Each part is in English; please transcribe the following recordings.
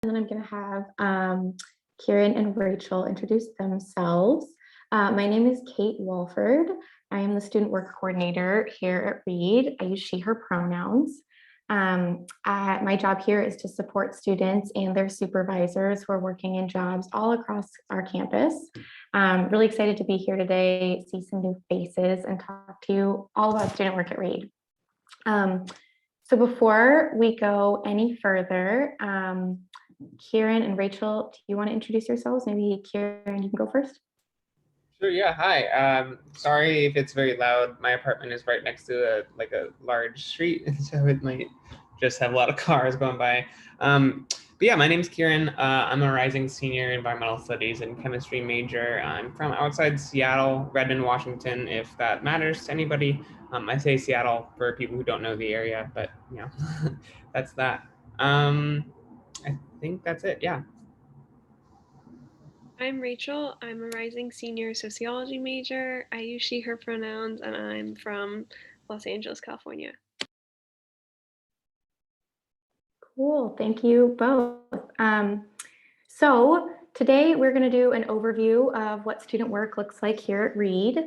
And then I'm going to have Kieran and Rachel introduce themselves. My name is Kate Walford. I am the Student Work Coordinator here at Reed. I use she, her pronouns. My job here is to support students and their supervisors who are working in jobs all across our campus. Really excited to be here today, see some new faces, and talk to you all about student work at Reed. So before we go any further, Kieran and Rachel, do you want to introduce yourselves? Maybe Kieran, you can go first. Sure, yeah, hi. Sorry if it's very loud. My apartment is right next to a large street, so it might just have a lot of cars going by. But yeah, my name's Kieran. I'm a rising senior environmental studies and chemistry major. I'm from outside Seattle, Redmond, Washington, if that matters to anybody. I say Seattle for people who don't know the area, but you know, that's that. I think that's it, yeah. I'm Rachel. I'm a rising senior sociology major. I use she, her pronouns, and I'm from Los Angeles, California. Cool, thank you both. So today we're going to do an overview of what student work looks like here at Reed.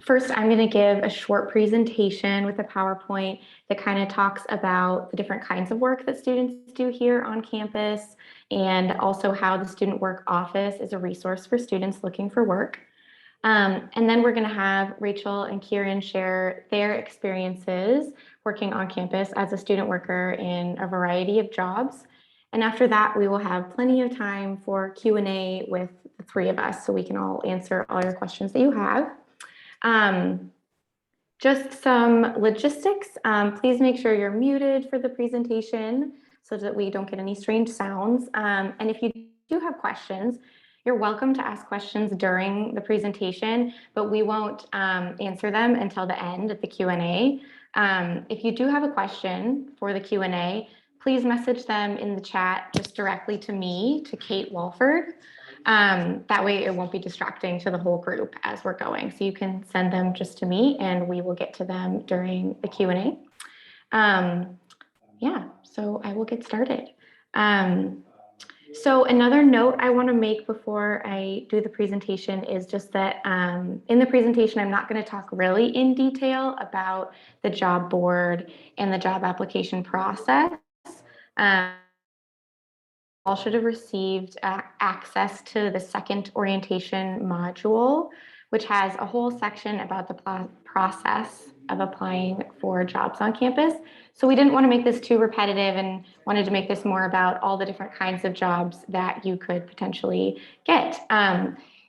First, I'm going to give a short presentation with a PowerPoint that kind of talks about the different kinds of work that students do here on campus, and also how the Student Work Office is a resource for students looking for work. And then we're going to have Rachel and Kieran share their experiences working on campus as a student worker in a variety of jobs. And after that, we will have plenty of time for Q&A with the three of us, so we can all answer all your questions that you have. Just some logistics. Please make sure you're muted for the presentation so that we don't get any strange sounds. And if you do have questions, you're welcome to ask questions during the presentation, but we won't answer them until the end of the Q&A. If you do have a question for the Q&A, please message them in the chat just directly to me, to Kate Walford. That way it won't be distracting to the whole group as we're going. So you can send them just to me and we will get to them during the Q&A. Yeah, so I will get started. So another note I want to make before I do the presentation is just that in the presentation, I'm not going to talk really in detail about the job board and the job application process. All should have received access to the second orientation module, which has a whole section about the process of applying for jobs on campus. So we didn't want to make this too repetitive and wanted to make this more about all the different kinds of jobs that you could potentially get.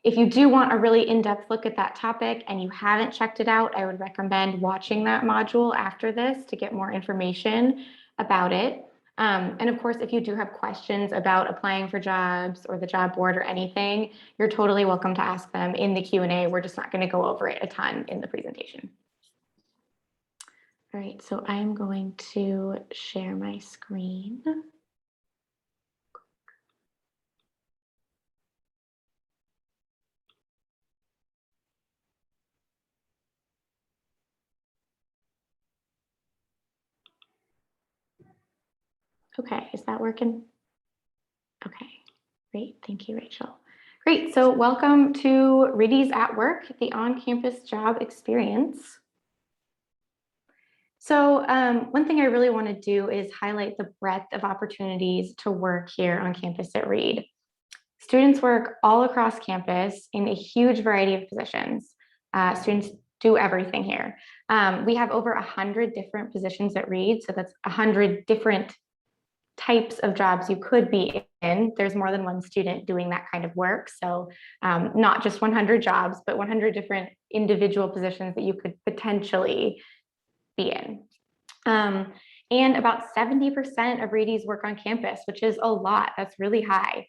If you do want a really in-depth look at that topic and you haven't checked it out, I would recommend watching that module after this to get more information about it. And of course, if you do have questions about applying for jobs or the job board or anything, you're totally welcome to ask them in the Q&A. We're just not going to go over it a ton in the presentation. All right, so I'm going to share my screen. Okay, is that working? Okay, great. Thank you, Rachel. Great, so welcome to Reedies at Work, the on-campus job experience. So one thing I really want to do is highlight the breadth of opportunities to work here on campus at Reed. Students work all across campus in a huge variety of positions. Students do everything here. We have over 100 different positions at Reed, so that's 100 different types of jobs you could be in. There's more than one student doing that kind of work. So not just 100 jobs, but 100 different individual positions that you could potentially be in. And about 70% of Reedies work on campus, which is a lot. That's really high.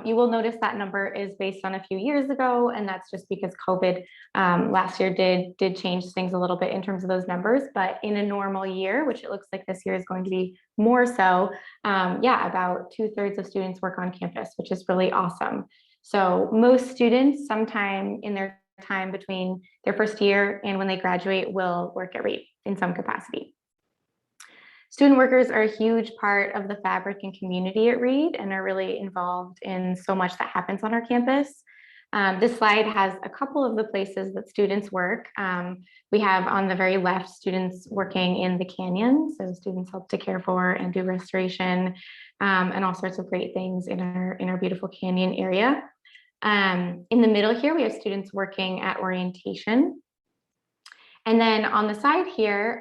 You will notice that number is based on a few years ago, and that's just because COVID last year did change things a little bit in terms of those numbers. But in a normal year, which it looks like this year is going to be more so, yeah, about 2/3 of students work on campus, which is really awesome. So most students sometime in their time between their first year and when they graduate will work at Reed in some capacity. Student workers are a huge part of the fabric and community at Reed and are really involved in so much that happens on our campus. This slide has a couple of the places that students work. We have on the very left students working in the canyon. So students help to care for and do restoration and all sorts of great things in our beautiful canyon area. In the middle here, we have students working at orientation. And then on the side here,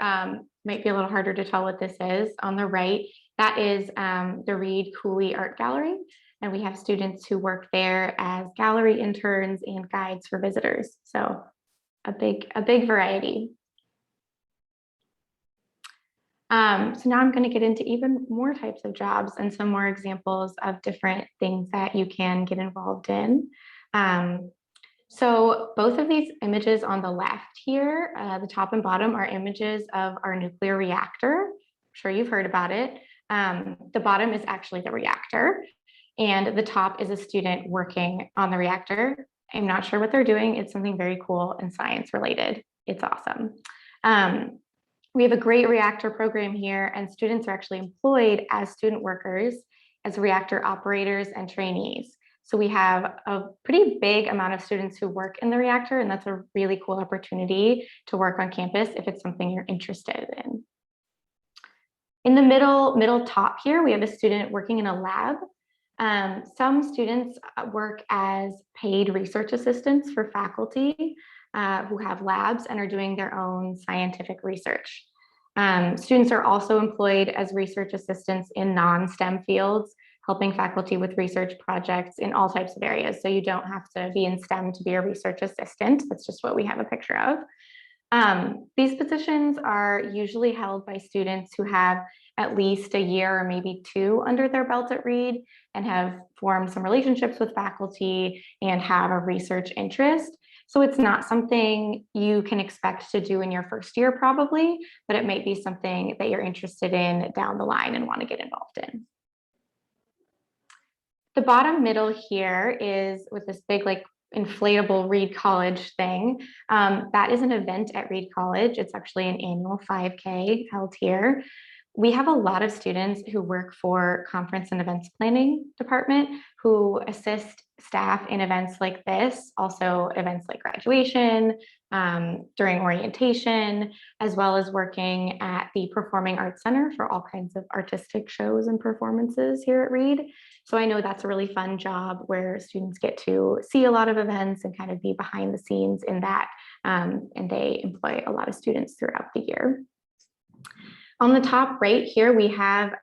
might be a little harder to tell what this is. On the right, that is the Reed Cooley Art Gallery. And we have students who work there as gallery interns and guides for visitors. So a big variety. So now I'm going to get into even more types of jobs and some more examples of different things that you can get involved in. So both of these images on the left here, the top and bottom, are images of our nuclear reactor. I'm sure you've heard about it. The bottom is actually the reactor, and the top is a student working on the reactor. I'm not sure what they're doing. It's something very cool and science related. It's awesome. We have a great reactor program here, and students are actually employed as student workers, as reactor operators and trainees. So we have a pretty big amount of students who work in the reactor, and that's a really cool opportunity to work on campus if it's something you're interested in. In the middle top here, we have a student working in a lab. Some students work as paid research assistants for faculty who have labs and are doing their own scientific research. Students are also employed as research assistants in non-STEM fields, helping faculty with research projects in all types of areas. So you don't have to be in STEM to be a research assistant. That's just what we have a picture of. These positions are usually held by students who have at least a year or maybe two under their belt at Reed and have formed some relationships with faculty and have a research interest. So it's not something you can expect to do in your first year probably, but it might be something that you're interested in down the line and want to get involved in. The bottom middle here is with this big like inflatable Reed College thing. That is an event at Reed College. It's actually an annual 5K held here. We have a lot of students who work for conference and events planning department who assist staff in events like this, also events like graduation, during orientation, as well as working at the Performing Arts Center for all kinds of artistic shows and performances here at Reed. So I know that's a really fun job where students get to see a lot of events and kind of be behind the scenes in that, and they employ a lot of students throughout the year. On the top right here, we have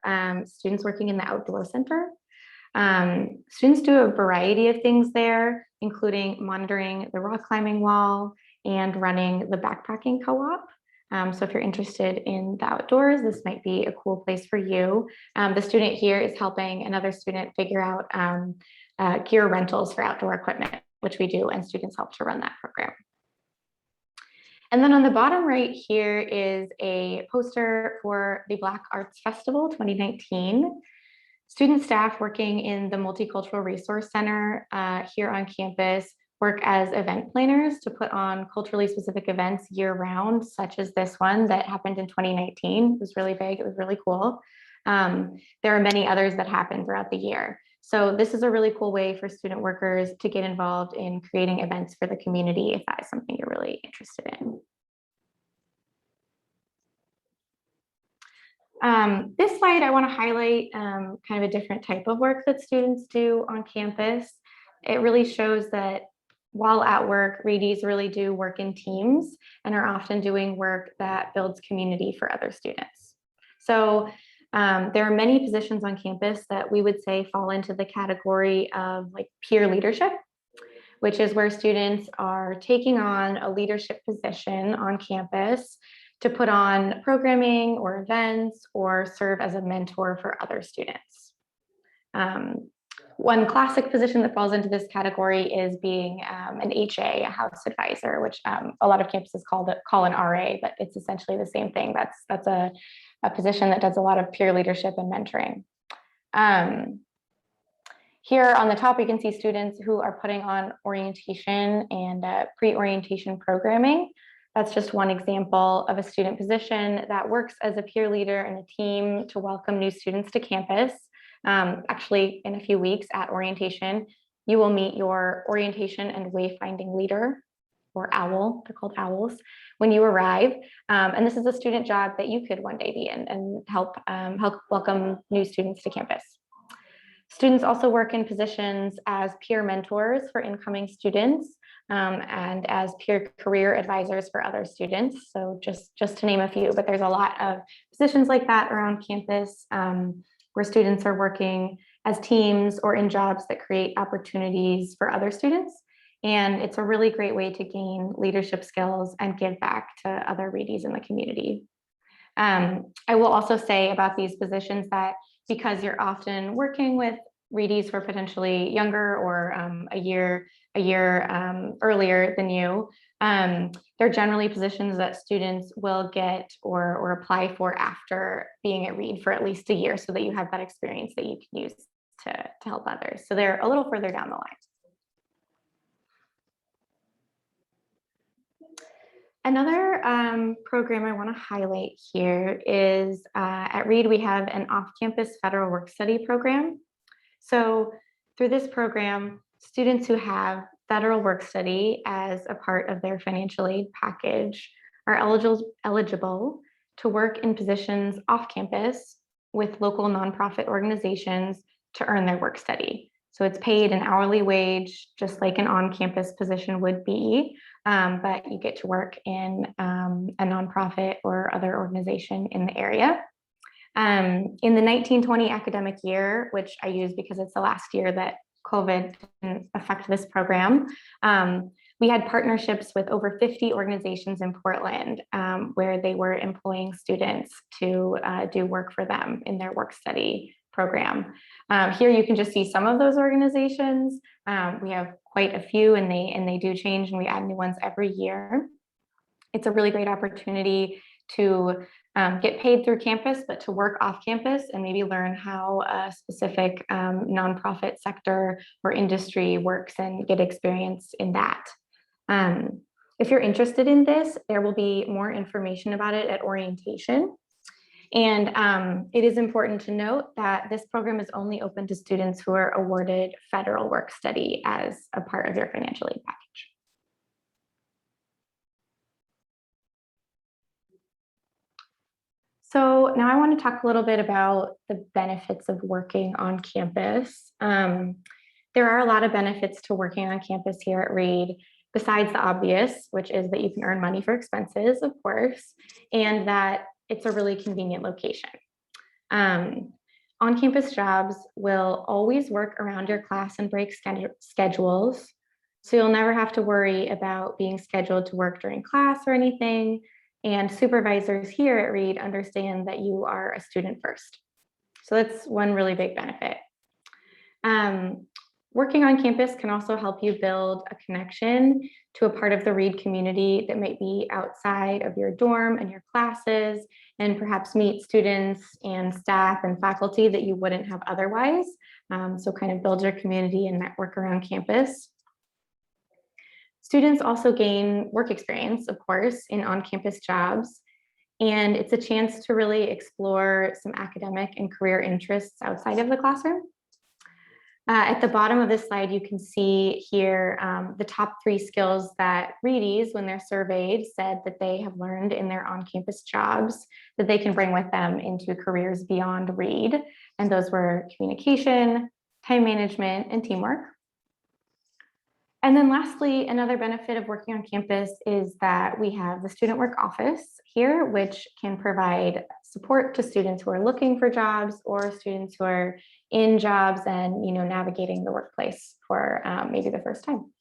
students working in the outdoor center. Students do a variety of things there, including monitoring the rock climbing wall and running the backpacking co-op. So if you're interested in the outdoors, this might be a cool place for you. The student here is helping another student figure out gear rentals for outdoor equipment, which we do, and students help to run that program. And then on the bottom right here is a poster for the Black Arts Festival 2019. Student staff working in the Multicultural Resource Center here on campus work as event planners to put on culturally specific events year round, such as this one that happened in 2019. It was really big, it was really cool. There are many others that happen throughout the year. So this is a really cool way for student workers to get involved in creating events for the community if that is something you're really interested in. This slide, I want to highlight kind of a different type of work that students do on campus. It really shows that while at work, Reedies really do work in teams and are often doing work that builds community for other students. So there are many positions on campus that we would say fall into the category of like peer leadership, which is where students are taking on a leadership position on campus to put on programming or events or serve as a mentor for other students. One classic position that falls into this category is being an HA, a house advisor, which a lot of campuses call an RA, but it's essentially the same thing. That's a position that does a lot of peer leadership and mentoring. Here on the top, you can see students who are putting on orientation and pre-orientation programming. That's just one example of a student position that works as a peer leader and a team to welcome new students to campus. Actually, in a few weeks at orientation, you will meet your orientation and wayfinding leader, or OWL, they're called OWLs, when you arrive. And this is a student job that you could one day be in and help welcome new students to campus. Students also work in positions as peer mentors for incoming students and as peer career advisors for other students. So just to name a few, but there's a lot of positions like that around campus where students are working as teams or in jobs that create opportunities for other students. And it's a really great way to gain leadership skills and give back to other Reedies in the community. I will also say about these positions that because you're often working with Reedies who are potentially younger or a year earlier than you, they're generally positions that students will get or apply for after being at Reed for at least a year, so that you have that experience that you can use to help others. So they're a little further down the line. Another program I want to highlight here is at Reed, we have an off-campus federal work study program. So through this program, students who have federal work study as a part of their financial aid package are eligible to work in positions off campus with local nonprofit organizations to earn their work study. So it's paid an hourly wage, just like an on-campus position would be, but you get to work in a nonprofit or other organization in the area. In the 1920 academic year, which I use because it's the last year that COVID didn't affect this program, we had partnerships with over 50 organizations in Portland where they were employing students to do work for them in their work study program. Here you can just see some of those organizations. We have quite a few, and they do change, and we add new ones every year. It's a really great opportunity to get paid through campus, but to work off campus and maybe learn how a specific nonprofit sector or industry works and get experience in that. If you're interested in this, there will be more information about it at orientation. And it is important to note that this program is only open to students who are awarded federal work study as a part of their financial aid package. So now I want to talk a little bit about the benefits of working on campus. There are a lot of benefits to working on campus here at Reed, besides the obvious, which is that you can earn money for expenses, of course, and that it's a really convenient location. On-campus jobs will always work around your class and break schedules, so you'll never have to worry about being scheduled to work during class or anything. And supervisors here at Reed understand that you are a student first. So that's one really big benefit. Working on campus can also help you build a connection to a part of the Reed community that might be outside of your dorm and your classes, and perhaps meet students and staff and faculty that you wouldn't have otherwise. So kind of build your community and network around campus. Students also gain work experience, of course, in on-campus jobs, and it's a chance to really explore some academic and career interests outside of the classroom. At the bottom of this slide, you can see here the top 3 skills that Reedies, when they're surveyed, said that they have learned in their on-campus jobs that they can bring with them into careers beyond Reed. And those were communication, time management, and teamwork. And then lastly, another benefit of working on campus is that we have the Student Work Office here, which can provide support to students who are looking for jobs or students who are in jobs and navigating the workplace for maybe the first time.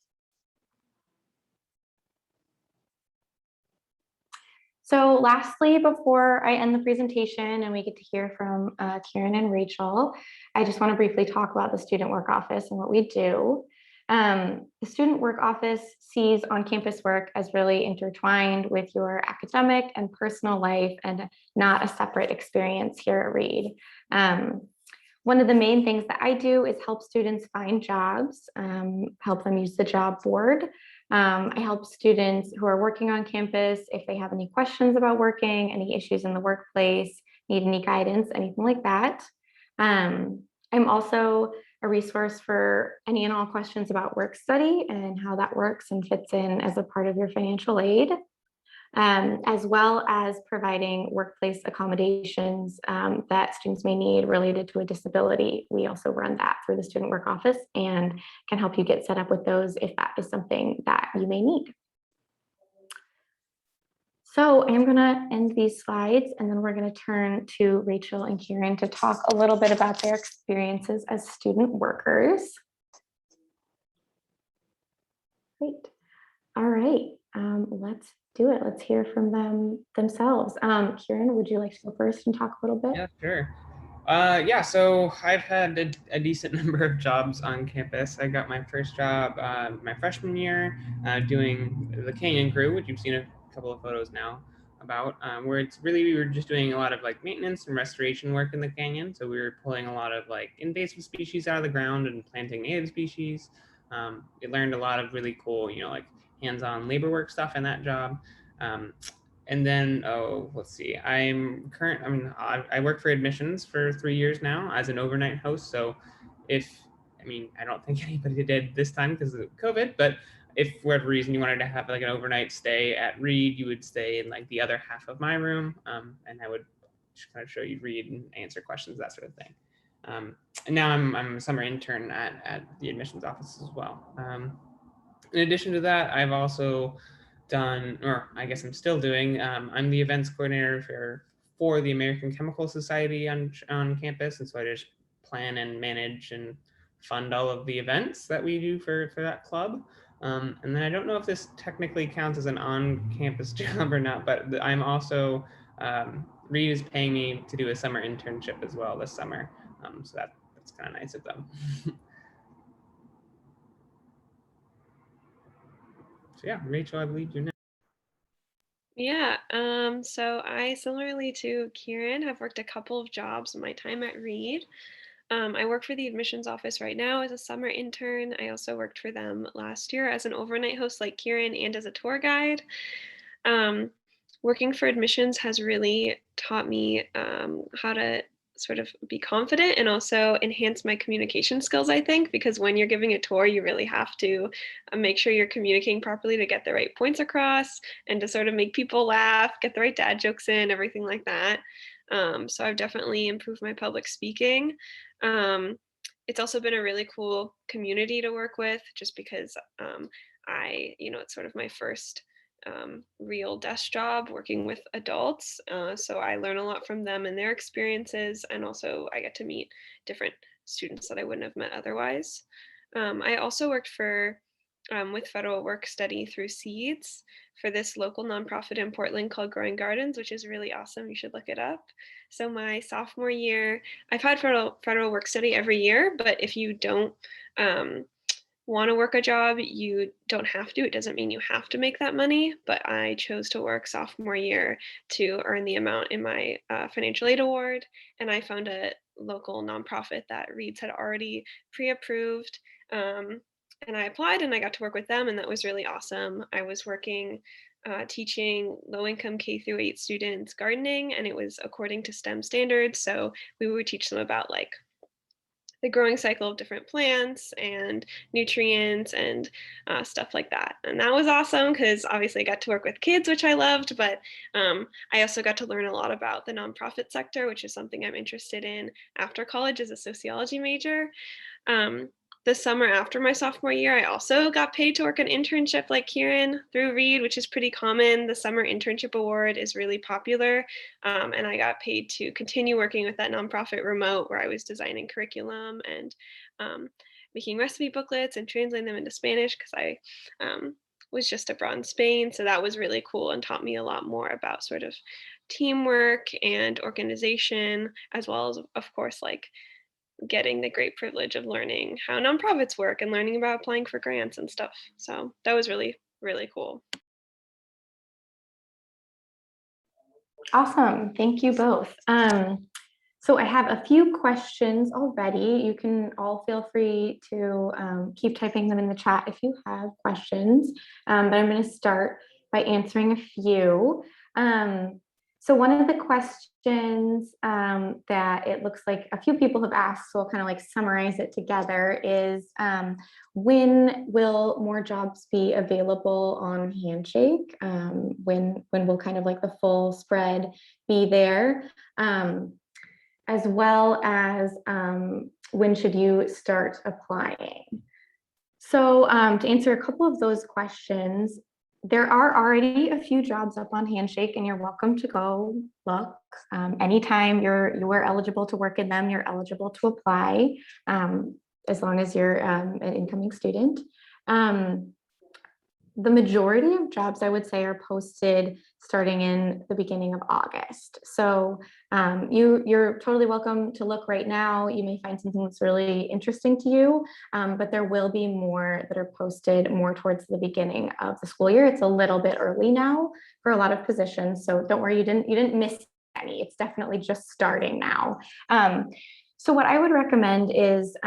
So lastly, before I end the presentation and we get to hear from Kieran and Rachel, I just want to briefly talk about the Student Work Office and what we do. The Student Work Office sees on-campus work as really intertwined with your academic and personal life and not a separate experience here at Reed. One of the main things that I do is help students find jobs, help them use the job board. I help students who are working on campus if they have any questions about working, any issues in the workplace, need any guidance, anything like that. I'm also a resource for any and all questions about work study and how that works and fits in as a part of your financial aid, as well as providing workplace accommodations that students may need related to a disability. We also run that through the Student Work Office and can help you get set up with those if that is something that you may need. So I'm going to end these slides, and then we're going to turn to Rachel and Kieran to talk a little bit about their experiences as student workers. Great. All right, let's do it. Let's hear from them themselves. Kieran, would you like to go first and talk a little bit? Yeah, sure. Yeah, so I've had a decent number of jobs on campus. I got my first job my freshman year doing the Canyon Crew, which you've seen a couple of photos now about, where it's really, we were just doing a lot of like maintenance and restoration work in the canyon. So we were pulling a lot of like invasive species out of the ground and planting native species. We learned a lot of really cool, like hands-on labor work stuff in that job. And then, let's see, I work for admissions for 3 years now as an overnight host. So I don't think anybody did this time because of COVID, but if for whatever reason you wanted to have like an overnight stay at Reed, you would stay in like the other half of my room. And I would just kind of show you Reed and answer questions, that sort of thing. And now I'm a summer intern at the admissions office as well. In addition to that, I've also done, or I guess I'm still doing, I'm the events coordinator for the American Chemical Society on campus. And so I just plan and manage and fund all of the events that we do for that club. And then I don't know if this technically counts as an on-campus job or not, but I'm also, Reed is paying me to do a summer internship as well this summer. So that's kind of nice of them. So yeah, Rachel, I believe you're next. Yeah, so I, similarly to Kieran, have worked a couple of jobs in my time at Reed. I work for the admissions office right now as a summer intern. I also worked for them last year as an overnight host like Kieran and as a tour guide. Working for admissions has really taught me how to sort of be confident and also enhance my communication skills, I think, because when you're giving a tour, you really have to make sure you're communicating properly to get the right points across and to sort of make people laugh, get the right dad jokes in, everything like that. So I've definitely improved my public speaking. It's also been a really cool community to work with just because it's sort of my first real desk job working with adults. So I learn a lot from them and their experiences, and also I get to meet different students that I wouldn't have met otherwise. I also worked with federal work study through Seeds for this local nonprofit in Portland called Growing Gardens, which is really awesome. You should look it up. So my sophomore year, I've had federal work study every year, but if you don't want to work a job, you don't have to. It doesn't mean you have to make that money, but I chose to work sophomore year to earn the amount in my financial aid award. And I found a local nonprofit that Reeds had already pre-approved. And I applied and I got to work with them, and that was really awesome. I was working teaching low-income K-8 students gardening, and it was according to STEM standards. So we would teach them about like the growing cycle of different plants and nutrients and stuff like that. And that was awesome because obviously I got to work with kids, which I loved, but I also got to learn a lot about the nonprofit sector, which is something I'm interested in after college as a sociology major. The summer after my sophomore year, I also got paid to work an internship like Kieran through Reed, which is pretty common. The summer internship award is really popular. And I got paid to continue working with that nonprofit remote, where I was designing curriculum and making recipe booklets and translating them into Spanish because I was just abroad in Spain. So that was really cool and taught me a lot more about sort of teamwork and organization, as well as, of course, like getting the great privilege of learning how nonprofits work and learning about applying for grants and stuff. So that was really, really cool. Awesome. Thank you both. So I have a few questions already. You can all feel free to keep typing them in the chat if you have questions, but I'm going to start by answering a few. So one of the questions that it looks like a few people have asked, so I'll kind of like summarize it together, is when will more jobs be available on Handshake? When will kind of like the full spread be there? As well as when should you start applying? So to answer a couple of those questions, there are already a few jobs up on Handshake, and you're welcome to go look. Anytime you are eligible to work in them, you're eligible to apply, as long as you're an incoming student. The majority of jobs, I would say, are posted starting in the beginning of August. So you're totally welcome to look right now. You may find something that's really interesting to you, but there will be more that are posted more towards the beginning of the school year. It's a little bit early now for a lot of positions, so don't worry, you didn't miss any. It's definitely just starting now. So what I would recommend is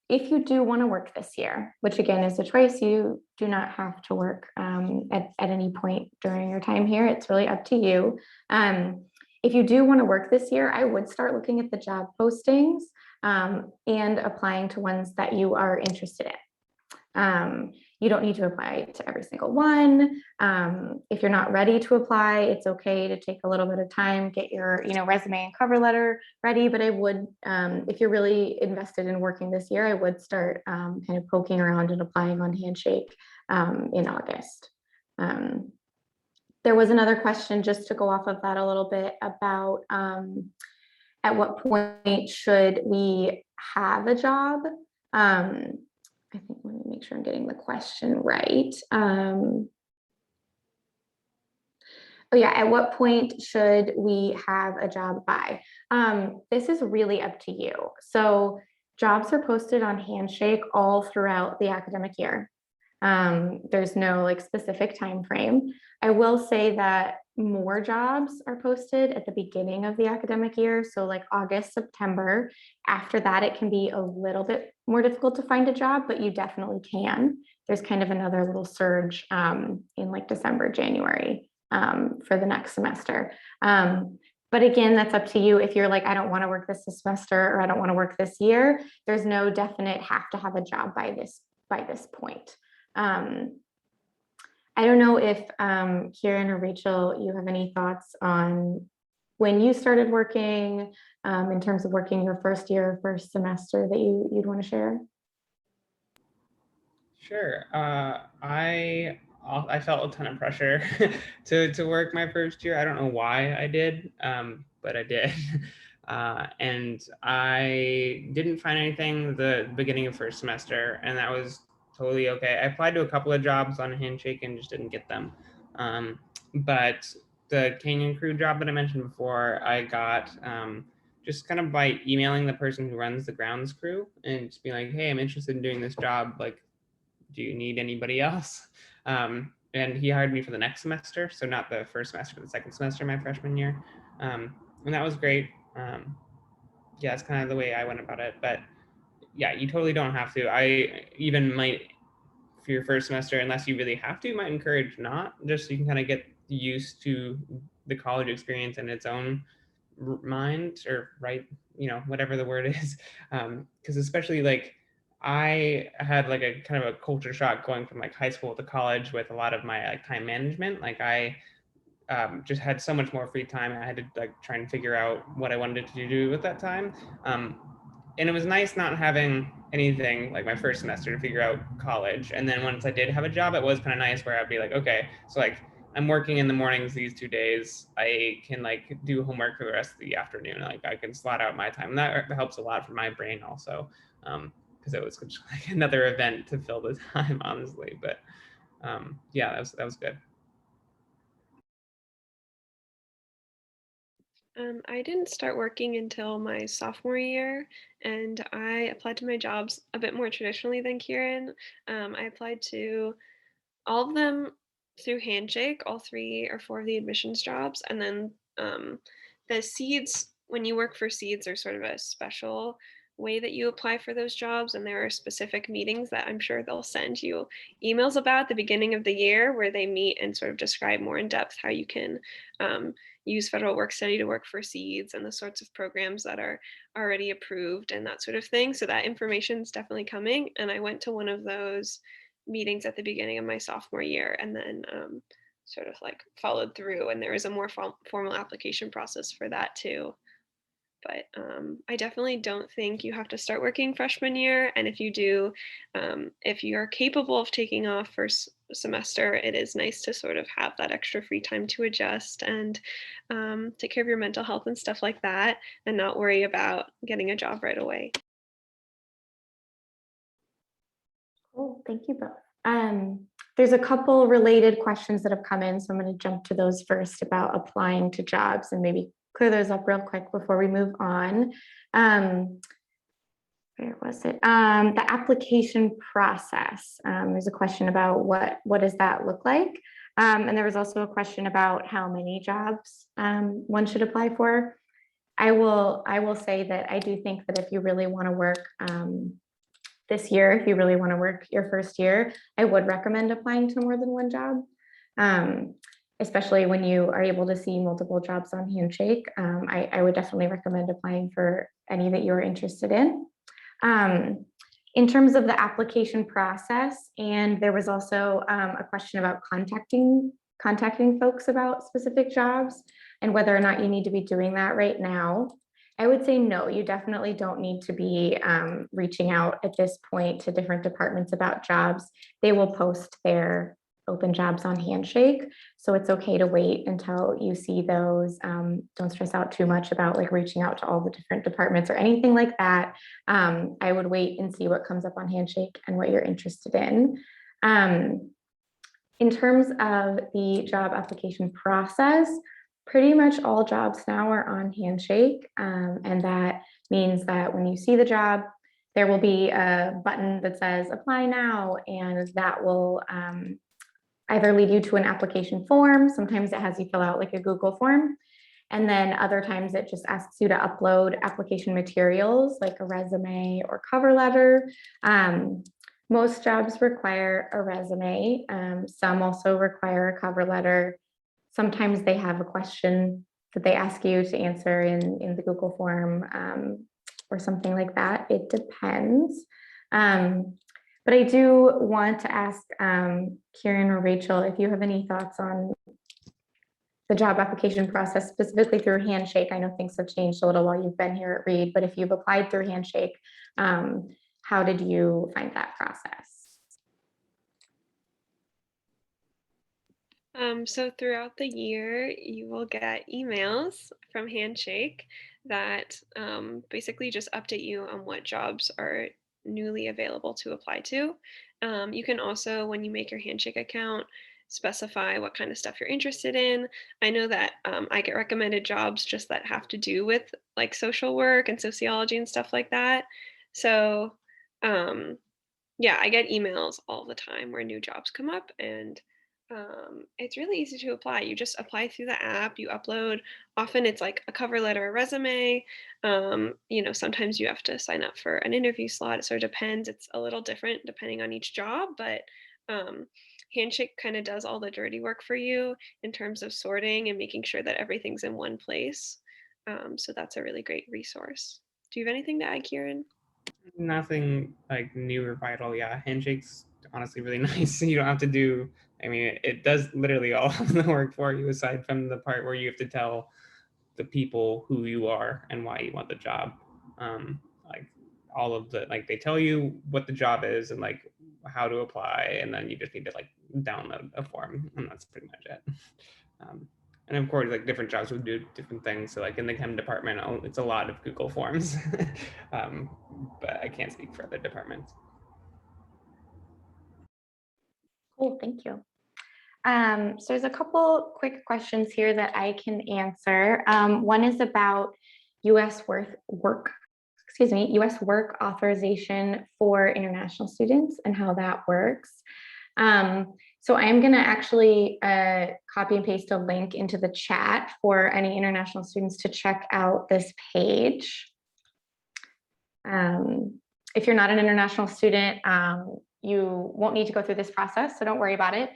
if you do want to work this year, which again is a choice, you do not have to work at any point during your time here. It's really up to you. If you do want to work this year, I would start looking at the job postings and applying to ones that you are interested in. You don't need to apply to every single one. If you're not ready to apply, it's okay to take a little bit of time, get your resume and cover letter ready. But I would, if you're really invested in working this year, I would start kind of poking around and applying on Handshake in August. There was another question, just to go off of that a little bit, about at what point should we have a job? I think, let me make sure I'm getting the question right. Oh yeah, at what point should we have a job by? This is really up to you. So jobs are posted on Handshake all throughout the academic year. There's no like specific time frame. I will say that more jobs are posted at the beginning of the academic year, so like August, September. After that, it can be a little bit more difficult to find a job, but you definitely can. There's kind of another little surge in like December, January for the next semester. But again, that's up to you. If you're like, I don't want to work this semester, or I don't want to work this year, there's no definite have to have a job by this point. I don't know if Kieran or Rachel, you have any thoughts on when you started working in terms of working your first year, first semester that you'd want to share? Sure. I felt a ton of pressure to work my first year. I don't know why I did, but I did. And I didn't find anything the beginning of first semester, and that was totally okay. I applied to a couple of jobs on Handshake and just didn't get them. But the Canyon crew job that I mentioned before, I got just kind of by emailing the person who runs the grounds crew and just being like, hey, I'm interested in doing this job. Like, do you need anybody else? And he hired me for the next semester. So not the first semester, but the second semester, my freshman year. And that was great. Yeah, that's kind of the way I went about it. But yeah, you totally don't have to. I even might, for your first semester, unless you really have to, might encourage not, just so you can kind of get used to the college experience in its own mind, or right, whatever the word is. Because especially like I had like a kind of a culture shock going from like high school to college with a lot of my like time management. Like I just had so much more free time. I had to like try and figure out what I wanted to do with that time. And it was nice not having anything like my first semester to figure out college. And then once I did have a job, it was kind of nice where I'd be like, okay, so like I'm working in the mornings these 2 days. I can like do homework for the rest of the afternoon. Like I can slot out my time. And that helps a lot for my brain also. Because it was just like another event to fill the time, honestly. But yeah, that was good. I didn't start working until my sophomore year, and I applied to my jobs a bit more traditionally than Kieran. I applied to all of them through Handshake, all 3 or 4 of the admissions jobs, and then the seeds when you work for Seeds, there's sort of a special way that you apply for those jobs, and there are specific meetings that I'm sure they'll send you emails about at the beginning of the year, where they meet and sort of describe more in depth how you can use federal work study to work for Seeds and the sorts of programs that are already approved and that sort of thing. So that information is definitely coming, and I went to one of those meetings at the beginning of my sophomore year, and then sort of like followed through, and there is a more formal application process for that too. But I definitely don't think you have to start working freshman year. And if you do, if you're capable of taking off first semester, it is nice to sort of have that extra free time to adjust and take care of your mental health and stuff like that, and not worry about getting a job right away. Cool, thank you both. There's a couple related questions that have come in, so I'm going to jump to those first about applying to jobs and maybe clear those up real quick before we move on. Where was it? The application process. There's a question about what does that look like? And there was also a question about how many jobs one should apply for. I will say that I do think that if you really want to work this year, if you really want to work your first year, I would recommend applying to more than one job, especially when you are able to see multiple jobs on Handshake. I would definitely recommend applying for any that you're interested in. In terms of the application process, and there was also a question about contacting folks about specific jobs and whether or not you need to be doing that right now. I would say no, you definitely don't need to be reaching out at this point to different departments about jobs. They will post their open jobs on Handshake, so it's okay to wait until you see those. Don't stress out too much about like reaching out to all the different departments or anything like that. I would wait and see what comes up on Handshake and what you're interested in. In terms of the job application process, pretty much all jobs now are on Handshake, and that means that when you see the job, there will be a button that says apply now, and that will either lead you to an application form. Sometimes it has you fill out like a Google form, and then other times it just asks you to upload application materials like a resume or cover letter. Most jobs require a resume. Some also require a cover letter. Sometimes they have a question that they ask you to answer in the Google form or something like that. It depends. But I do want to ask Kieran or Rachel if you have any thoughts on the job application process, specifically through Handshake. I know things have changed a little while you've been here at Reed, but if you've applied through Handshake, how did you find that process? So throughout the year, you will get emails from Handshake that basically just update you on what jobs are newly available to apply to. You can also, when you make your Handshake account, specify what kind of stuff you're interested in. I know that I get recommended jobs just that have to do with like social work and sociology and stuff like that. So yeah, I get emails all the time where new jobs come up, and it's really easy to apply. You just apply through the app, you upload, often it's like a cover letter, a resume. Sometimes you have to sign up for an interview slot. It sort of depends. It's a little different depending on each job, but Handshake kind of does all the dirty work for you in terms of sorting and making sure that everything's in one place. So that's a really great resource. Do you have anything to add, Kieran? Nothing like new or vital. Yeah, Handshake's honestly really nice. You don't have to do, I mean, it does literally all of the work for you, aside from the part where you have to tell the people who you are and why you want the job. Like all of the, like they tell you what the job is and like how to apply, and then you just need to like download a form, and that's pretty much it. And of course, like different jobs would do different things. So like in the chem department, it's a lot of Google Forms, but I can't speak for other departments. Cool, thank you. So there's a couple quick questions here that I can answer. One is about U.S. work authorization for international students and how that works. So I am going to actually copy and paste a link into the chat for any international students to check out this page. If you're not an international student, you won't need to go through this process, so don't worry about it.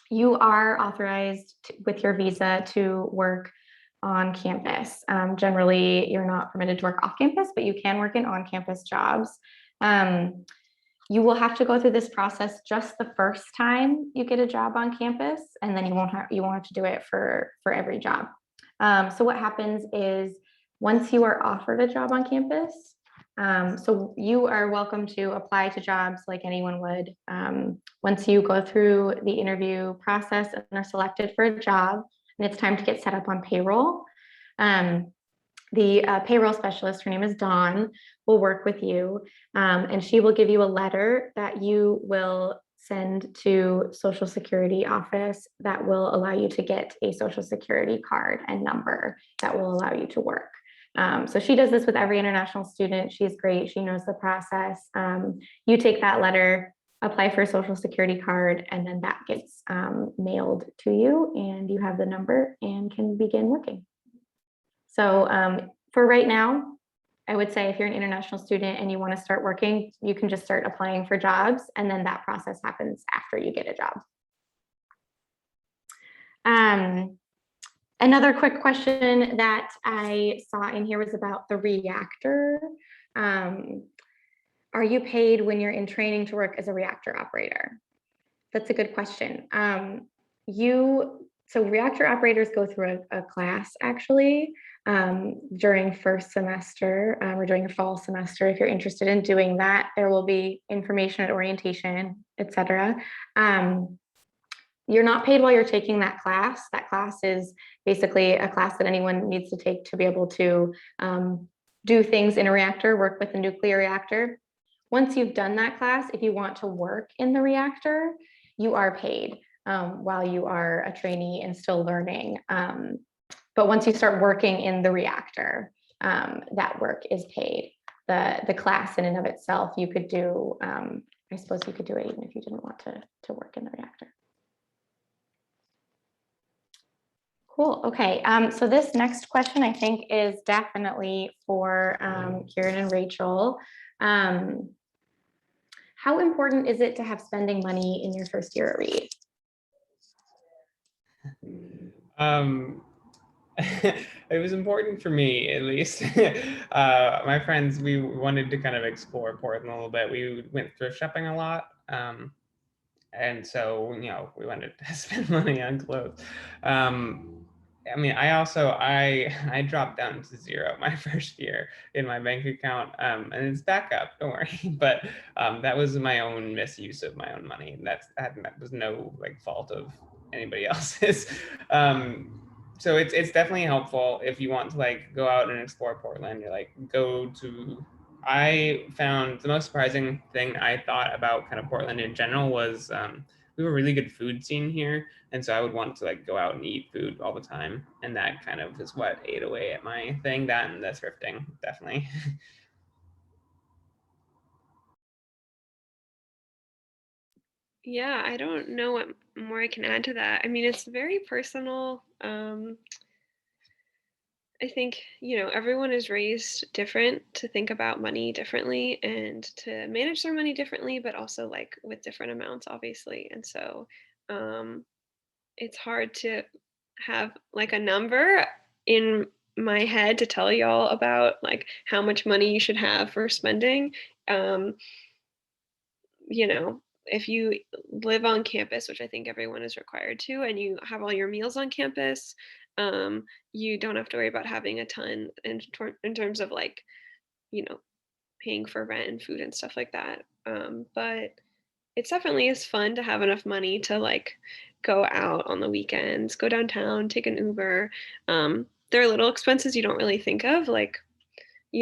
You are authorized with your visa to work on campus. Generally, you're not permitted to work off campus, but you can work in on-campus jobs. You will have to go through this process just the first time you get a job on campus, and then you won't have to do it for every job. So what happens is once you are offered a job on campus, so you are welcome to apply to jobs like anyone would. Once you go through the interview process and are selected for a job, and it's time to get set up on payroll, the payroll specialist, her name is Dawn, will work with you, and she will give you a letter that you will send to Social Security office that will allow you to get a Social Security card and number that will allow you to work. So she does this with every international student. She's great. She knows the process. You take that letter, apply for a Social Security card, and then that gets mailed to you, and you have the number and can begin working. So for right now, I would say if you're an international student and you want to start working, you can just start applying for jobs, and then that process happens after you get a job. Another quick question that I saw in here was about the reactor. Are you paid when you're in training to work as a reactor operator? That's a good question. So reactor operators go through a class actually during first semester or during your fall semester. If you're interested in doing that, there will be information at orientation, etc. You're not paid while you're taking that class. That class is basically a class that anyone needs to take to be able to do things in a reactor, work with a nuclear reactor. Once you've done that class, if you want to work in the reactor, you are paid while you are a trainee and still learning. But once you start working in the reactor, that work is paid. The class in and of itself, you could do, I suppose you could do it even if you didn't want to work in the reactor. Cool. Okay. So this next question I think is definitely for Kieran and Rachel. How important is it to have spending money in your first year at Reed? It was important for me, at least. My friends, we wanted to kind of explore Portland a little bit. We went thrift shopping a lot. And so, we wanted to spend money on clothes. I mean, I dropped down to zero my first year in my bank account, and it's back up, don't worry. But that was my own misuse of my own money. And that was no fault of anybody else's. So it's definitely helpful if you want to go out and explore Portland. I found the most surprising thing I thought about kind of Portland in general was we have a really good food scene here. And so I would want to go out and eat food all the time. And that kind of is what ate away at my thing, that and the thrifting, definitely. Yeah, I don't know what more I can add to that. I mean, it's very personal. I think, everyone is raised different to think about money differently and to manage their money differently, but also with different amounts, obviously. And so it's hard to have a number in my head to tell y'all about how much money you should have for spending. If you live on campus, which I think everyone is required to, and you have all your meals on campus, you don't have to worry about having a ton in terms of paying for rent and food and stuff like that. But it definitely is fun to have enough money to go out on the weekends, go downtown, take an Uber. There are little expenses you don't really think of,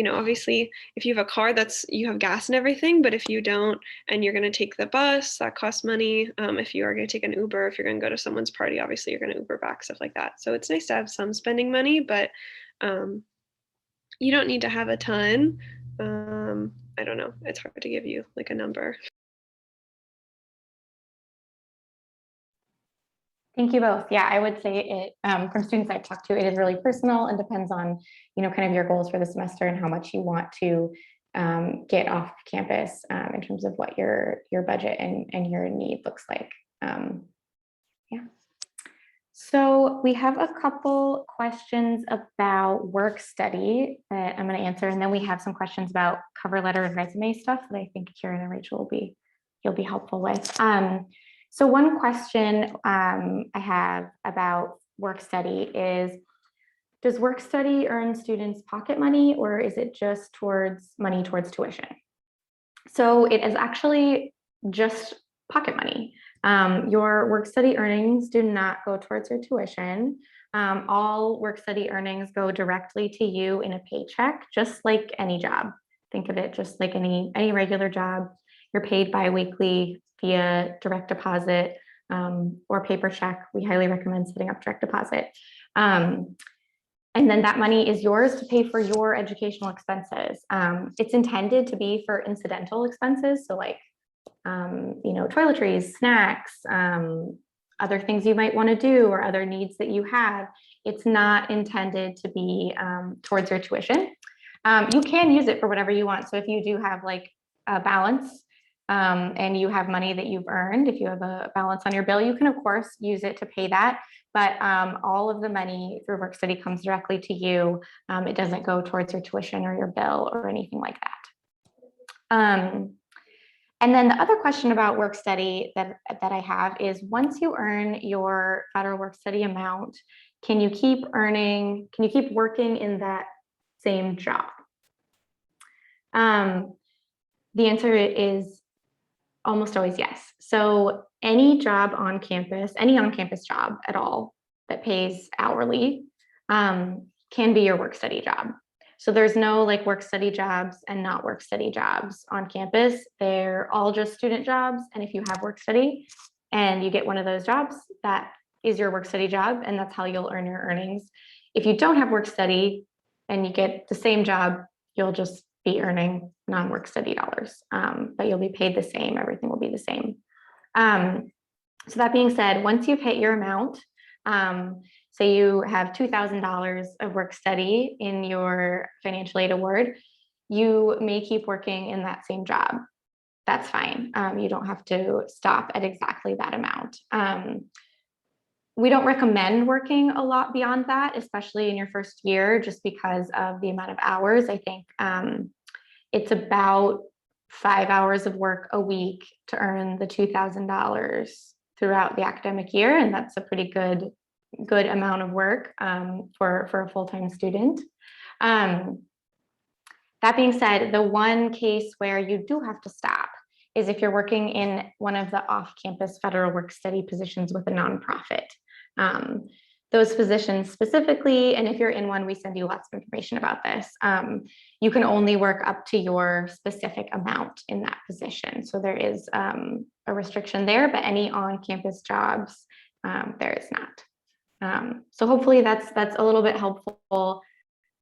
obviously if you have a car, you have gas and everything, but if you don't and you're going to take the bus, that costs money. If you are going to take an Uber, if you're going to go to someone's party, obviously you're going to Uber back, stuff like that. So it's nice to have some spending money, but you don't need to have a ton. I don't know, it's hard to give you a number. Thank you both. Yeah, I would say it, from students I've talked to, it is really personal and depends on, kind of your goals for the semester and how much you want to get off campus in terms of what your budget and your need looks like. Yeah. So we have a couple questions about work study that I'm going to answer, and then we have some questions about cover letter and resume stuff that I think Kieran and Rachel you'll be helpful with. So one question I have about work study is, does work study earn students pocket money, or is it just money towards tuition? So it is actually just pocket money. Your work study earnings do not go towards your tuition. All work study earnings go directly to you in a paycheck, just like any job. Think of it just like any regular job. You're paid bi-weekly via direct deposit or paper check. We highly recommend setting up direct deposit. And then that money is yours to pay for your educational expenses. It's intended to be for incidental expenses. So like, toiletries, snacks, other things you might want to do or other needs that you have. It's not intended to be towards your tuition. You can use it for whatever you want. So if you do have like a balance and you have money that you've earned, if you have a balance on your bill, you can of course use it to pay that. But all of the money through work study comes directly to you. It doesn't go towards your tuition or your bill or anything like that. And then the other question about work study that I have is, once you earn your federal work study amount, can you keep working in that same job? The answer is almost always yes. So any job on campus, any on-campus job at all that pays hourly can be your work study job. So there's no like work study jobs and not work study jobs on campus. They're all just student jobs. And if you have work study and you get one of those jobs, that is your work study job, and that's how you'll earn your earnings. If you don't have work study and you get the same job, you'll just be earning non-work study dollars, but you'll be paid the same. Everything will be the same. So that being said, once you've hit your amount, say you have $2,000 of work study in your financial aid award, you may keep working in that same job. That's fine. You don't have to stop at exactly that amount. We don't recommend working a lot beyond that, especially in your first year, just because of the amount of hours. I think it's about 5 hours of work a week to earn the $2,000 throughout the academic year, and that's a pretty good amount of work for a full-time student. That being said, the one case where you do have to stop is if you're working in one of the off-campus federal work study positions with a nonprofit. Those positions specifically, and if you're in one, we send you lots of information about this. You can only work up to your specific amount in that position. So there is a restriction there, but any on-campus jobs, there is not. So hopefully that's a little bit helpful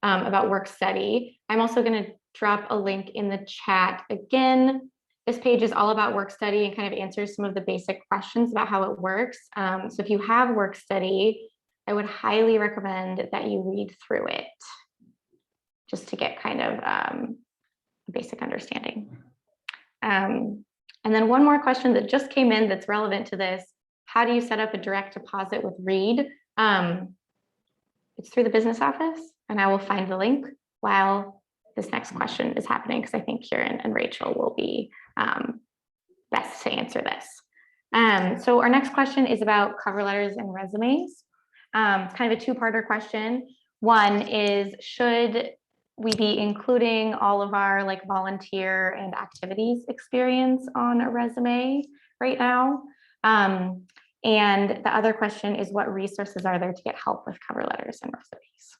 about work study. I'm also going to drop a link in the chat. Again, this page is all about work study and kind of answers some of the basic questions about how it works. So if you have work study, I would highly recommend that you read through it just to get kind of a basic understanding. And then one more question that just came in that's relevant to this: how do you set up a direct deposit with Reed? It's through the business office, and I will find the link while this next question is happening, because I think Kieran and Rachel will be best to answer this. So our next question is about cover letters and resumes. It's kind of a two-parter question. One is, should we be including all of our like volunteer and activities experience on a resume right now? And the other question is, what resources are there to get help with cover letters and resumes?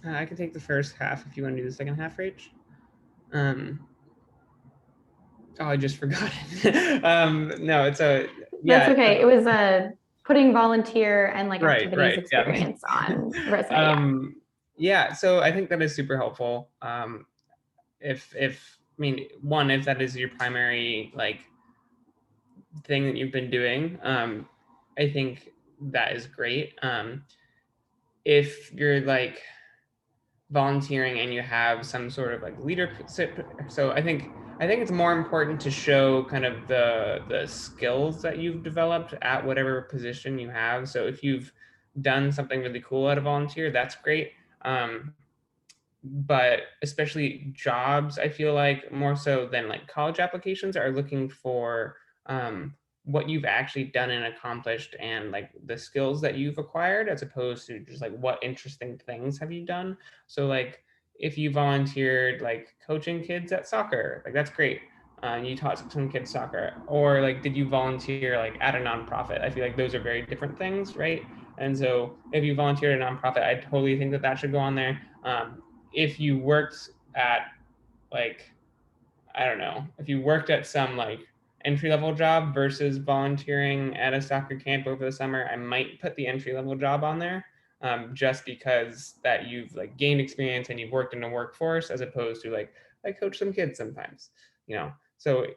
I can take the first half if you want to do the second half, Rach. Oh, I just forgot it. No, it's a, yeah. That's okay. It was putting volunteer and like Right, activities experience on resume. Yeah, so I think that is super helpful. If I mean, one, if that is your primary like thing that you've been doing. I think that is great. If you're like volunteering and you have some sort of like leadership, so I think it's more important to show kind of the skills that you've developed at whatever position you have. So if you've done something really cool at a volunteer, that's great. But especially jobs, I feel like more so than like college applications, are looking for what you've actually done and accomplished and like the skills that you've acquired, as opposed to just like what interesting things have you done. So like if you volunteered like coaching kids at soccer, like that's great. You taught some kids soccer, or like did you volunteer like at a nonprofit? I feel like those are very different things, right? And so if you volunteered at a nonprofit, I totally think that that should go on there. If you worked at like, I don't know, if you worked at some like entry level job versus volunteering at a soccer camp over the summer, I might put the entry level job on there, just because that you've like gained experience and you've worked in the workforce, as opposed to like I coach some kids sometimes, you know. So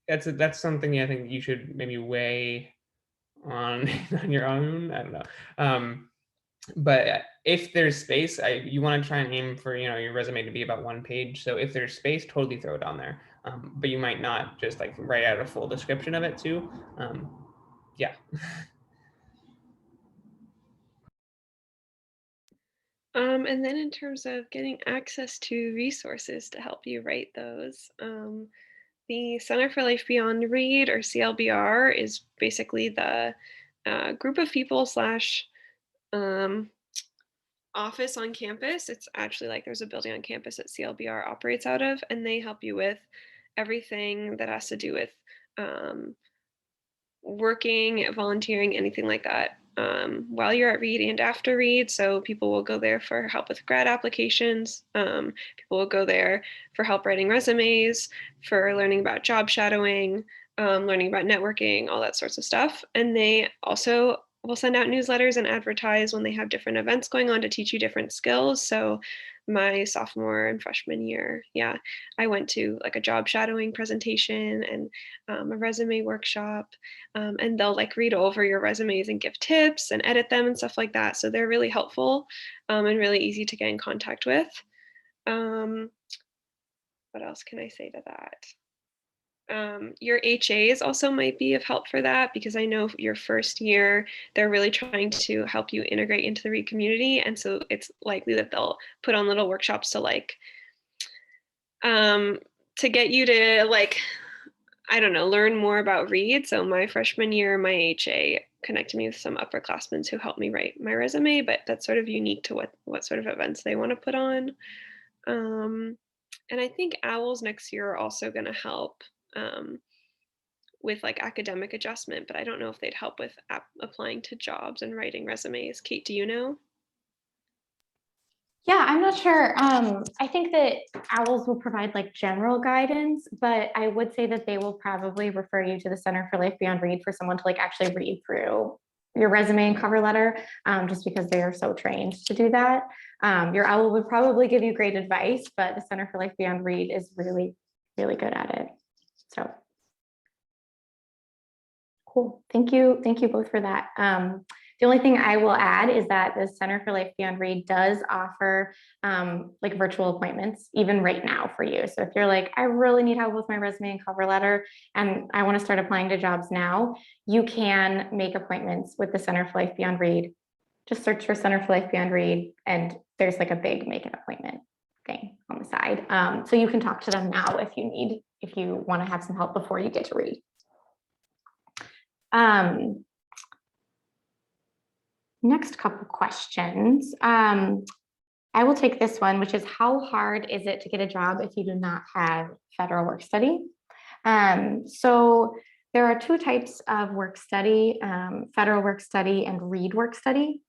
that's something I think you should maybe weigh on on your own. I don't know. But if there's space, you want to try and aim for your resume to be about 1 page. So if there's space, totally throw it on there. But you might not just like write out a full description of it too. Yeah. And then in terms of getting access to resources to help you write those, the Center for Life Beyond Read, or CLBR, is basically the group of people slash office on campus. It's actually like there's a building on campus that CLBR operates out of, and they help you with everything that has to do with working, volunteering, anything like that, while you're at Reed and after Reed. So people will go there for help with grad applications. People will go there for help writing resumes, for learning about job shadowing, learning about networking, all that sorts of stuff. And they also will send out newsletters and advertise when they have different events going on to teach you different skills. So my sophomore and freshman year, yeah, I went to like a job shadowing presentation and a resume workshop, and they'll like read over your resumes and give tips and edit them and stuff like that. So they're really helpful, and really easy to get in contact with. What else can I say to that? Your HAs also might be of help for that, because I know your first year, they're really trying to help you integrate into the Reed community. And so it's likely that they'll put on little workshops to like, to get you to like, I don't know, learn more about Reed. So my freshman year, my HA connected me with some upperclassmen who helped me write my resume, but that's sort of unique to what sort of events they want to put on. And I think OWLs next year are also going to help with like academic adjustment, but I don't know if they'd help with applying to jobs and writing resumes. Kate, do you know? Yeah, I'm not sure. I think that OWLs will provide like general guidance, but I would say that they will probably refer you to the Center for Life Beyond Read for someone to like actually read through your resume and cover letter, just because they are so trained to do that. Your OWL would probably give you great advice, but the Center for Life Beyond Read is really, really good at it. So cool. Thank you. Thank you both for that. The only thing I will add is that the Center for Life Beyond Read does offer like virtual appointments even right now for you. So if you're like, I really need help with my resume and cover letter, and I want to start applying to jobs now, you can make appointments with the Center for Life Beyond Read. Just search for Center for Life Beyond Read, and there's like a big make an appointment thing on the side. So you can talk to them now if you want to have some help before you get to Read. Next couple questions. I will take this one, which is, how hard is it to get a job if you do not have federal work study? So there are two types of work study, federal work study and Reed work study.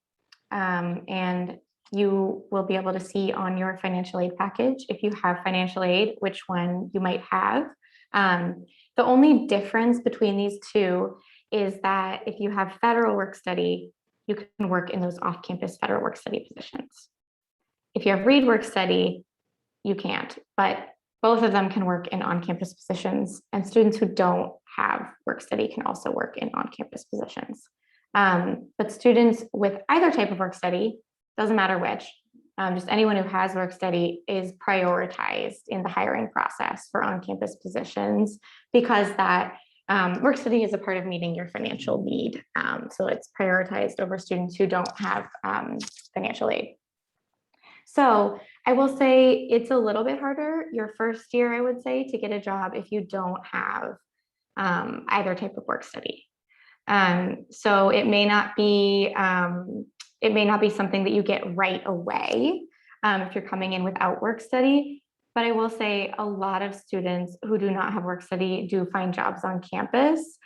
And you will be able to see on your financial aid package, if you have financial aid, which one you might have. The only difference between these two is that if you have federal work study, you can work in those off-campus federal work study positions. If you have Reed work study, you can't, but both of them can work in on-campus positions, and students who don't have work study can also work in on-campus positions. But students with either type of work study, doesn't matter which, just anyone who has work study is prioritized in the hiring process for on-campus positions, because that work study is a part of meeting your financial need. So it's prioritized over students who don't have financial aid. So I will say it's a little bit harder your first year, I would say, to get a job if you don't have either type of work study. So it may not be something that you get right away if you're coming in without work study. But I will say a lot of students who do not have work study do find jobs on campus.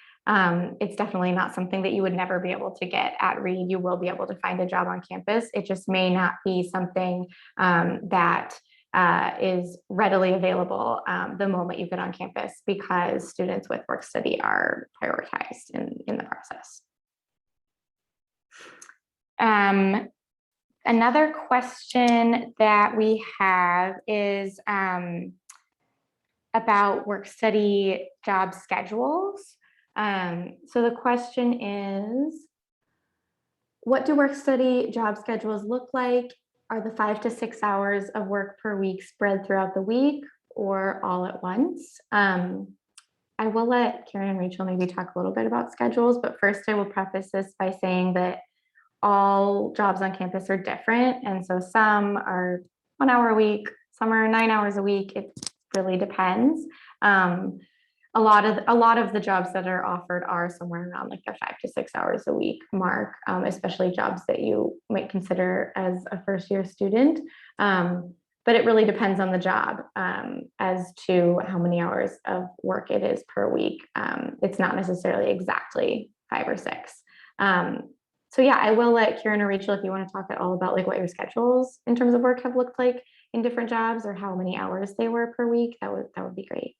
It's definitely not something that you would never be able to get at Reed. You will be able to find a job on campus. It just may not be something that is readily available the moment you get on campus, because students with work study are prioritized in the process. Another question that we have is about work study job schedules. So the question is, what do work study job schedules look like? Are the 5 to 6 hours of work per week spread throughout the week or all at once? I will let Kieran and Rachel maybe talk a little bit about schedules, but first I will preface this by saying that all jobs on campus are different. And so some are 1 hour a week, some are 9 hours a week. It really depends. A lot of the jobs that are offered are somewhere around like the 5 to 6 hours a week mark, especially jobs that you might consider as a first year student. But it really depends on the job as to how many hours of work it is per week. It's not necessarily exactly 5 or 6. So yeah, I will let Kieran or Rachel, if you want to talk at all about like what your schedules in terms of work have looked like in different jobs, or how many hours they were per week, that would be great.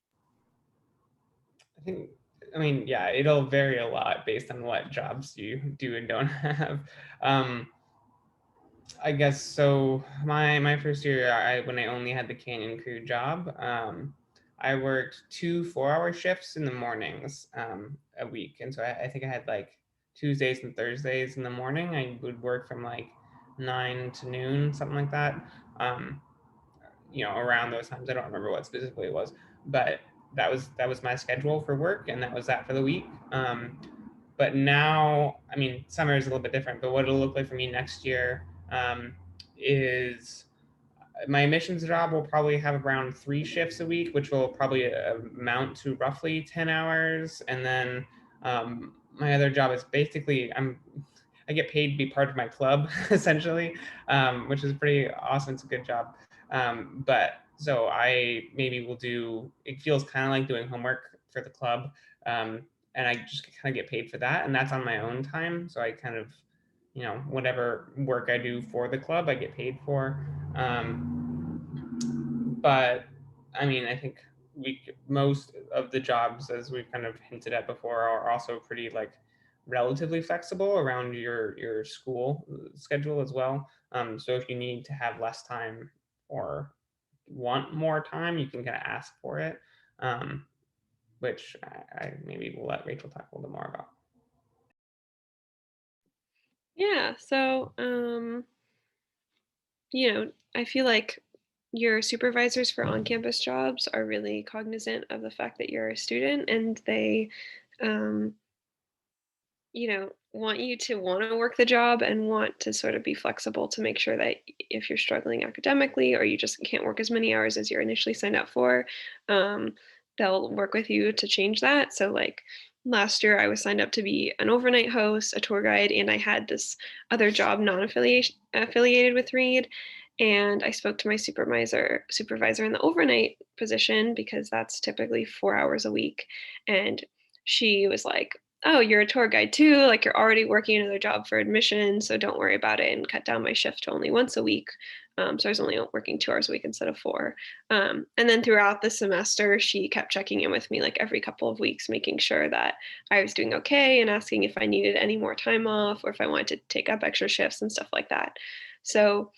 I mean, yeah, it'll vary a lot based on what jobs you do and don't have. I guess so. My first year, when I only had the Canyon crew job, I worked 2 4-hour shifts in the mornings a week, and so I think I had like Tuesdays and Thursdays in the morning. I would work from like 9 to noon, something like that. Around those times, I don't remember what specifically it was, but that was my schedule for work, and that was that for the week. But now, I mean, summer is a little bit different, but what it'll look like for me next year is my admissions job will probably have around 3 shifts a week, which will probably amount to roughly 10 hours. And then my other job is basically I get paid to be part of my club, essentially, which is pretty awesome. It's a good job. But so I maybe will it feels kind of like doing homework for the club. And I just kind of get paid for that. And that's on my own time. So I kind of, whatever work I do for the club, I get paid for. But I mean, I think most of the jobs, as we've kind of hinted at before, are also pretty like relatively flexible around your school schedule as well. So if you need to have less time or want more time, you can kind of ask for it, which I maybe will let Rachel talk a little bit more about. Yeah, so I feel like your supervisors for on-campus jobs are really cognizant of the fact that you're a student, and they want you to want to work the job and want to sort of be flexible to make sure that if you're struggling academically or you just can't work as many hours as you're initially signed up for, they'll work with you to change that. So like last year I was signed up to be an overnight host, a tour guide, and I had this other job affiliated with Reed. And I spoke to my supervisor in the overnight position, because that's typically 4 hours a week. And she was like, "Oh, you're a tour guide too. Like you're already working another job for admission, so don't worry about it," and cut down my shift to only once a week. So I was only working 2 hours a week instead of 4. And then throughout the semester, she kept checking in with me like every couple of weeks, making sure that I was doing okay and asking if I needed any more time off or if I wanted to take up extra shifts and stuff like that. So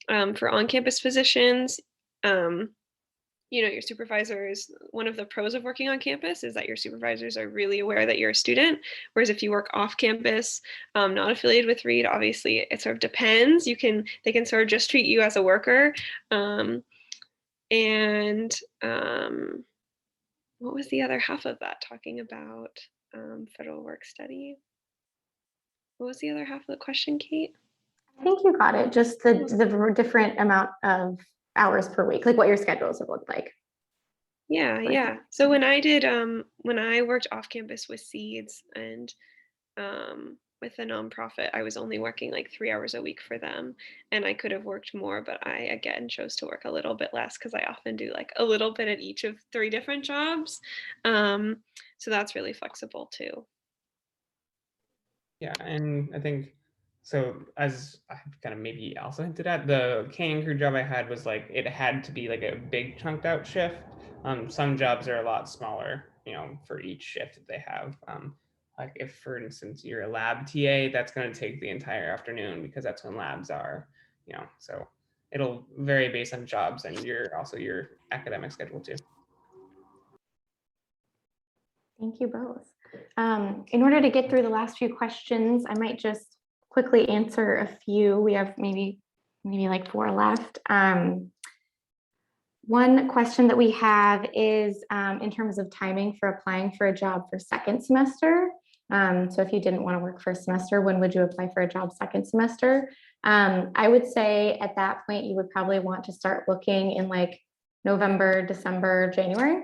for on-campus positions, your supervisors, one of the pros of working on campus is that your supervisors are really aware that you're a student. Whereas if you work off campus, not affiliated with Reed, obviously it sort of depends. They can sort of just treat you as a worker. And what was the other half of that talking about federal work study? What was the other half of the question, Kate? I think you got it. Just the different amount of hours per week, like what your schedules have looked like. Yeah. So when I worked off campus with Seeds and with a nonprofit, I was only working like 3 hours a week for them, and I could have worked more, but I again chose to work a little bit less because I often do like a little bit at each of 3 different jobs. So that's really flexible too. Yeah, and I think so. As I kind of maybe also hinted at, the canning crew job I had was like it had to be like a big chunked out shift. Some jobs are a lot smaller, for each shift that they have. Like if, for instance, you're a lab TA, that's going to take the entire afternoon because that's when labs are. So it'll vary based on jobs and your academic schedule too. Thank you both. In order to get through the last few questions, I might just quickly answer a few. We have maybe like 4 left. One question that we have is in terms of timing for applying for a job for second semester. So if you didn't want to work first semester, when would you apply for a job second semester? I would say at that point, you would probably want to start looking in like November, December, January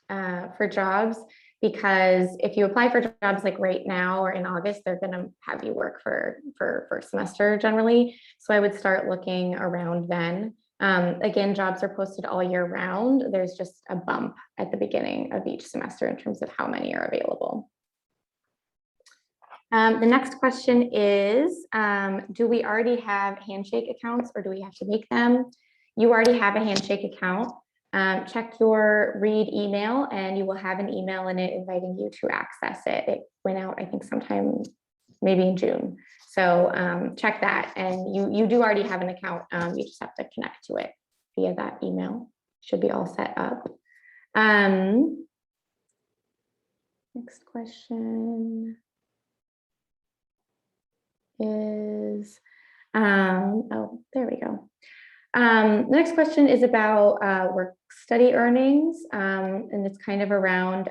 for jobs, because if you apply for jobs like right now or in August, they're going to have you work for first semester generally. So I would start looking around then. Again, jobs are posted all year round. There's just a bump at the beginning of each semester in terms of how many are available. The next question is, do we already have Handshake accounts or do we have to make them? You already have a Handshake account. Check your Reed email and you will have an email in it inviting you to access it. It went out, I think, sometime maybe in June. So check that, and you do already have an account. You just have to connect to it via that email. Should be all set up. Next question is, oh, there we go. The next question is about work study earnings, and it's kind of around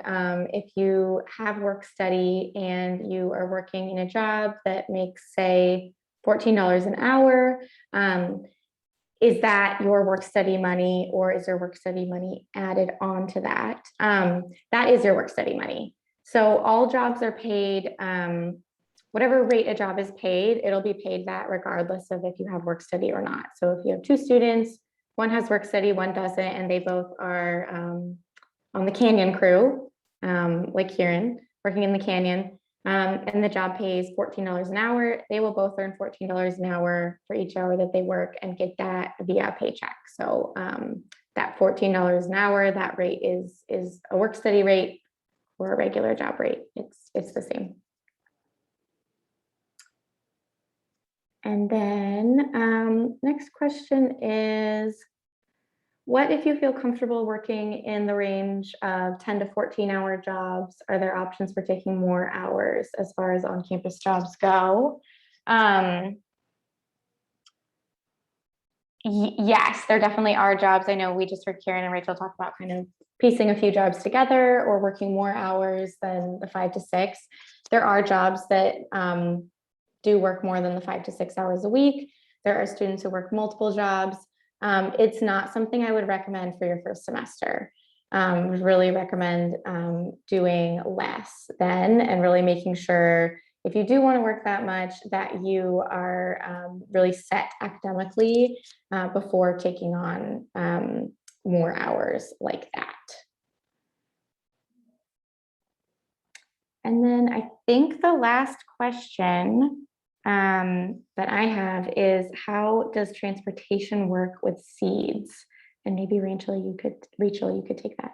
if you have work study and you are working in a job that makes, say, $14 an hour, is that your work study money, or is your work study money added on to that? That is your work study money. So all jobs are paid, whatever rate a job is paid, it'll be paid that regardless of if you have work study or not. So if you have 2 students, one has work study, one doesn't, and they both are on the Canyon crew, like Kieran, working in the Canyon, and the job pays $14 an hour, they will both earn $14 an hour for each hour that they work and get that via a paycheck. So that $14 an hour, that rate is a work study rate or a regular job rate. It's the same. And then next question is, what if you feel comfortable working in the range of 10 to 14-hour jobs? Are there options for taking more hours as far as on-campus jobs go? Yes, there definitely are jobs. I know we just heard Kieran and Rachel talk about kind of piecing a few jobs together or working more hours than the 5 to 6. There are jobs that do work more than the 5 to 6 hours a week. There are students who work multiple jobs. It's not something I would recommend for your first semester. Really recommend doing less then, and really making sure if you do want to work that much that you are really set academically before taking on more hours like that. And then I think the last question that I have is, how does transportation work with Seeds? And maybe Rachel, you could take that.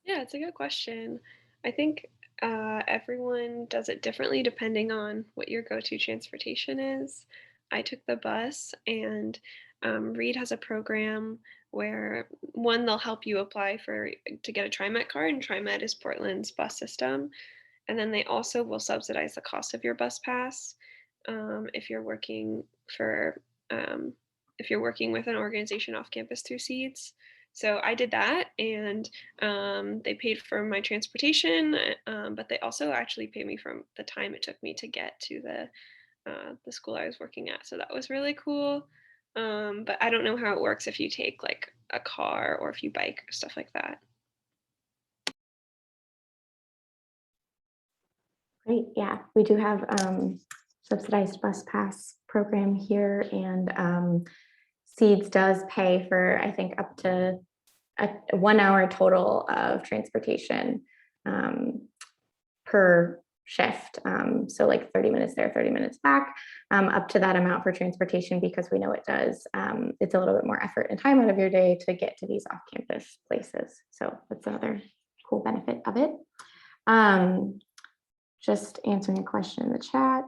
Yeah, it's a good question. I think everyone does it differently depending on what your go-to transportation is. I took the bus, and Reed has a program where one, they'll help you apply to get a TriMet card, and TriMet is Portland's bus system. And then they also will subsidize the cost of your bus pass if you're working for if you're working with an organization off campus through Seeds. So I did that, and they paid for my transportation, but they also actually paid me from the time it took me to get to the school I was working at. So that was really cool. But I don't know how it works if you take like a car or if you bike or stuff like that. Great. Yeah, we do have subsidized bus pass program here, and Seeds does pay for, I think, up to a 1 hour total of transportation per shift. So like 30 minutes there, 30 minutes back, up to that amount for transportation, because we know it does. It's a little bit more effort and time out of your day to get to these off-campus places. So that's another cool benefit of it. Just answering a question in the chat.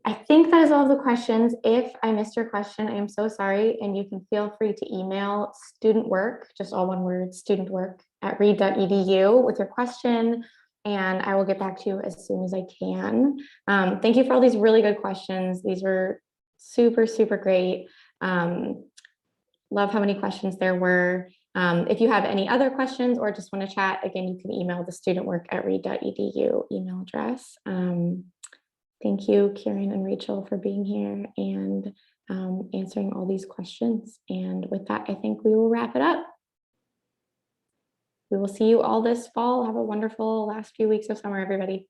I think that is all the questions. If I missed your question, I am so sorry. And you can feel free to email student work, just all one word, student work @reed.edu with your question. And I will get back to you as soon as I can. Thank you for all these really good questions. These were super, super great. Love how many questions there were. If you have any other questions or just want to chat, again, you can email the studentwork@reed.edu email address. Thank you, Kieran and Rachel, for being here and answering all these questions. And with that, I think we will wrap it up. We will see you all this fall. Have a wonderful last few weeks of summer, everybody.